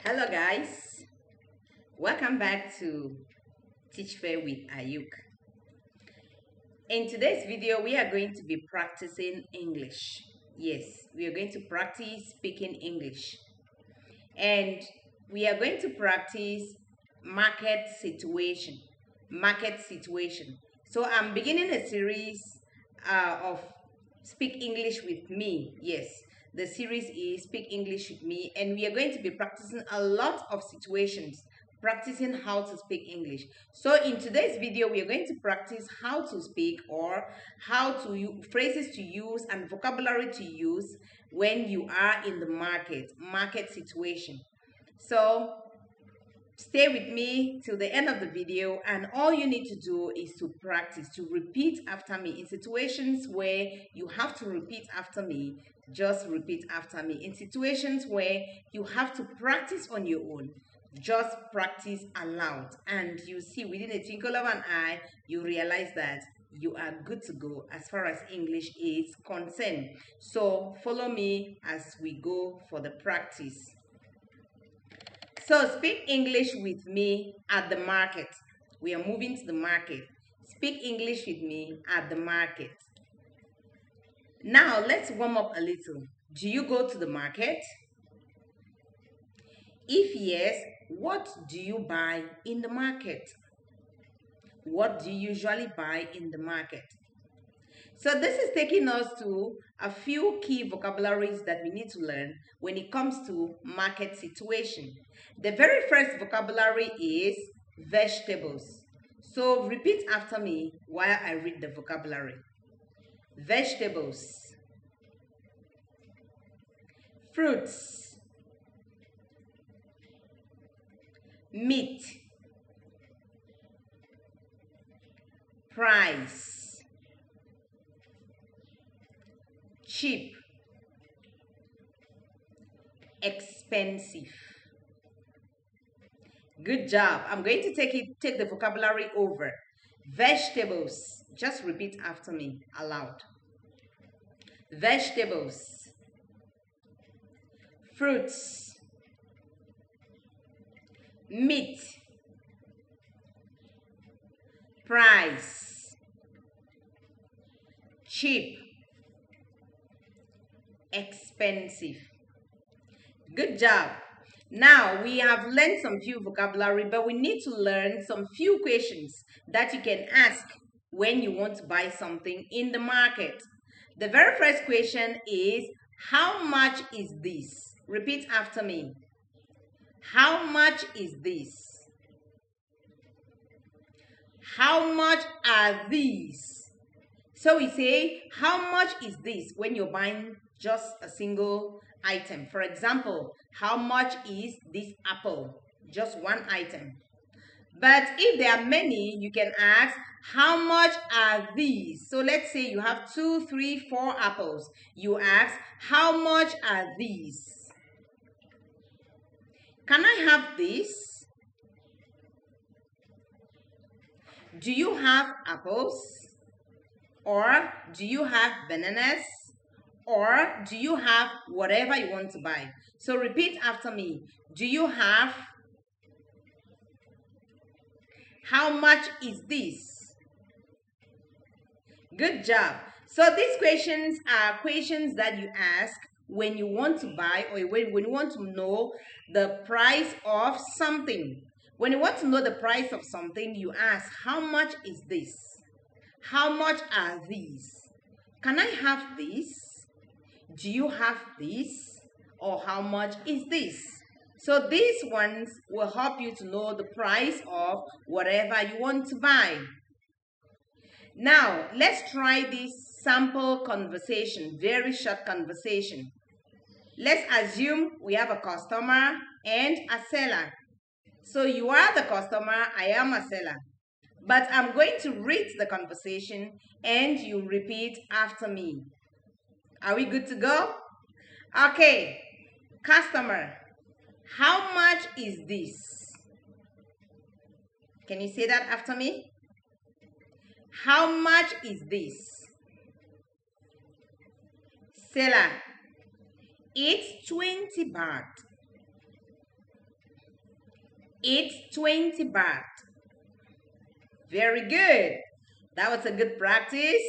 Hello guys, welcome back to Teach Fair with Ayuk. In today's video, we are going to be practicing English. Yes, we are going to practice speaking English. And we are going to practice market situation. Market situation. So I'm beginning a series of Speak English with Me. Yes, the series is Speak English with Me, and we are going to be practicing a lot of situations, practicing how to speak English. So in today's video, we are going to practice how to speak or how to phrases to use and vocabulary to use when you are in the market situation. So stay with me till the end of the video, and all you need to do is to practice, to repeat after me. In situations where you have to repeat after me, just repeat after me. In situations where you have to practice on your own, just practice aloud, and you see within a twinkle of an eye you realize that you are good to go as far as English is concerned. So follow me as we go for the practice. So speak English with me at the market. We are moving to the market. Speak English with me at the market. Now let's warm up a little. Do you go to the market? If yes, what do you buy in the market? What do you usually buy in the market? So this is taking us to a few key vocabularies that we need to learn when it comes to market situation. The very first vocabulary is vegetables. So repeat after me while I read the vocabulary. Vegetables, fruits, meat, price, cheap, expensive. Good job. I'm going to take the vocabulary over. Vegetables. Just repeat after me aloud. Vegetables, fruits, meat, price, cheap, expensive. Good job. Now we have learned some few vocabulary, but we need to learn some few questions that you can ask when you want to buy something in the market. The very first question is, how much is this? Repeat after me. How much is this? How much are these? So we say, how much is this when you're buying just a single item? For example, how much is this apple? Just one item. But if there are many, you can ask, how much are these? So let's say you have 2, 3, 4 apples. You ask, how much are these? Can I have this? Do you have apples? Or do you have bananas? Or do you have whatever you want to buy? So repeat after me. Do you have? How much is this? Good job. So these questions are questions that you ask when you want to buy or when you want to know the price of something. When you want to know the price of something, you ask, how much is this? How much are these? Can I have this? Do you have this? Or how much is this? So these ones will help you to know the price of whatever you want to buy. Now, let's try this sample conversation, very short conversation. Let's assume we have a customer and a seller. So you are the customer, I am a seller. But I'm going to read the conversation and you repeat after me. Are we good to go? Okay. Customer, how much is this? Can you say that after me? How much is this? Seller, it's 20 baht. It's 20 baht. Very good. That was a good practice.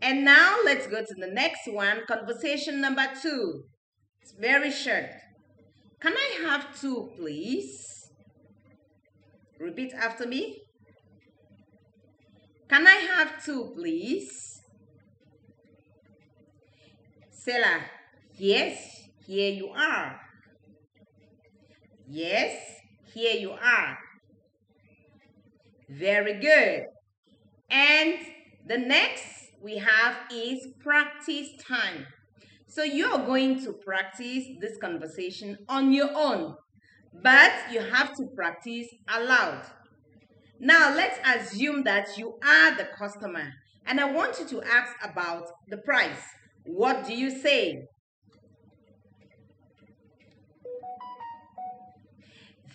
And now let's go to the next one, conversation number 2. It's very short. Can I have 2, please? Repeat after me. Can I have 2, please? Sela, yes, here you are. Yes, here you are. Very good. And the next we have is practice time. So you're going to practice this conversation on your own, but you have to practice aloud. Now let's assume that you are the customer and I want you to ask about the price. What do you say?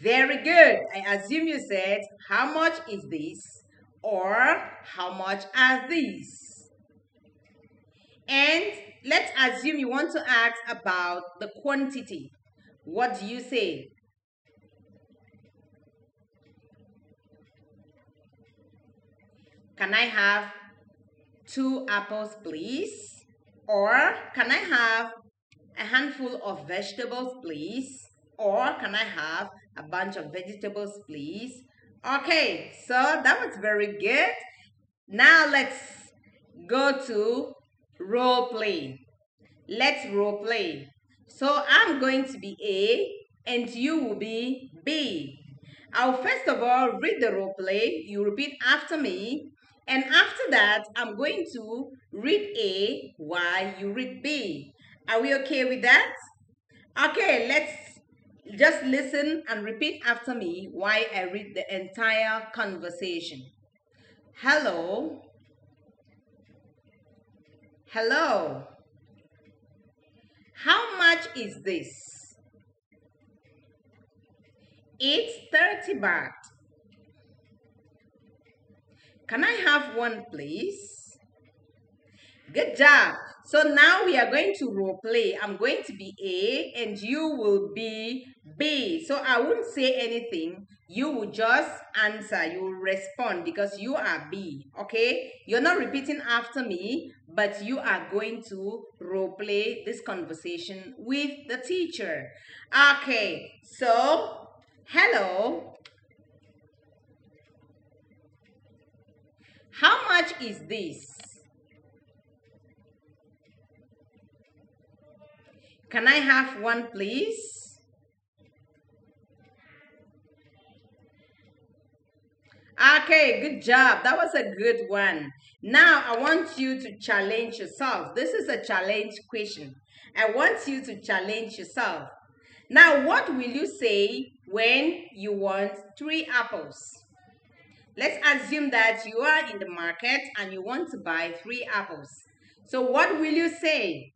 Very good. I assume you said, how much is this? Or how much are these? And let's assume you want to ask about the quantity. What do you say? Can I have 2 apples, please? Or can I have a handful of vegetables, please? Or can I have a bunch of vegetables, please? Okay, so that was very good. Now let's go to role play. Let's role play. So I'm going to be A and you will be B. I'll first of all read the role play. You repeat after me. And after that, I'm going to read A while you read B. Are we okay with that? Okay, let's just listen and repeat after me while I read the entire conversation. Hello. Hello. How much is this? It's 30 baht. Can I have 1, please? Good job. So now we are going to role play. I'm going to be A and you will be B. So I won't say anything. You will just answer. You will respond because you are B. Okay? You're not repeating after me, but you are going to role play this conversation with the teacher. Okay. So, hello. How much is this? Can I have 1, please? Okay, good job. That was a good one. Now, I want you to challenge yourself. This is a challenge question. I want you to challenge yourself. Now, what will you say when you want 3 apples? Let's assume that you are in the market and you want to buy 3 apples. So what will you say?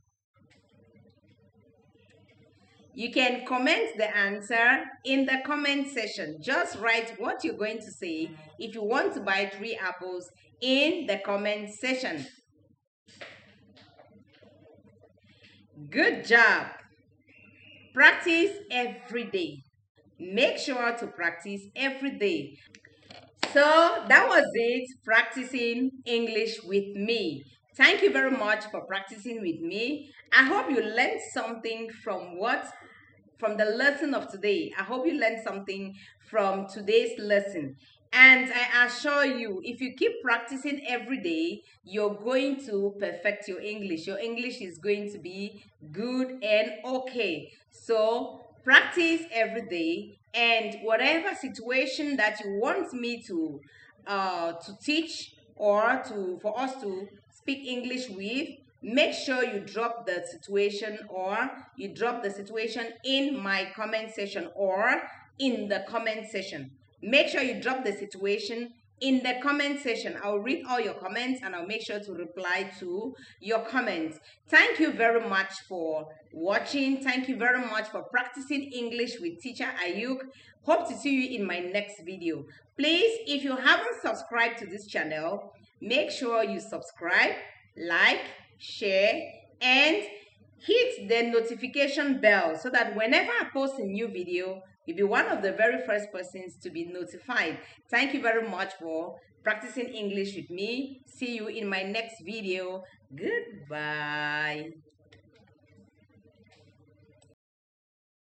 You can comment the answer in the comment section. Just write what you're going to say if you want to buy 3 apples in the comment section. Good job. Practice every day. Make sure to practice every day. So that was it, practicing English with me. Thank you very much for practicing with me. I hope you learned something from the lesson of today. I hope you learned something from today's lesson. And I assure you, if you keep practicing every day, you're going to perfect your English. Your English is going to be good and okay. So practice every day, and whatever situation that you want me to teach or for us to speak English with, make sure you drop the situation in my comment section or in the comment section. Make sure you drop the situation in the comment section. I'll read all your comments and I'll make sure to reply to your comments. Thank you very much for watching. Thank you very much for practicing English with Teacher Ayuk. Hope to see you in my next video. Please, if you haven't subscribed to this channel, make sure you subscribe, like, share, and hit the notification bell so that whenever I post a new video, You'll be one of the very first persons to be notified. Thank you very much for practicing English with me. See you in my next video. Goodbye.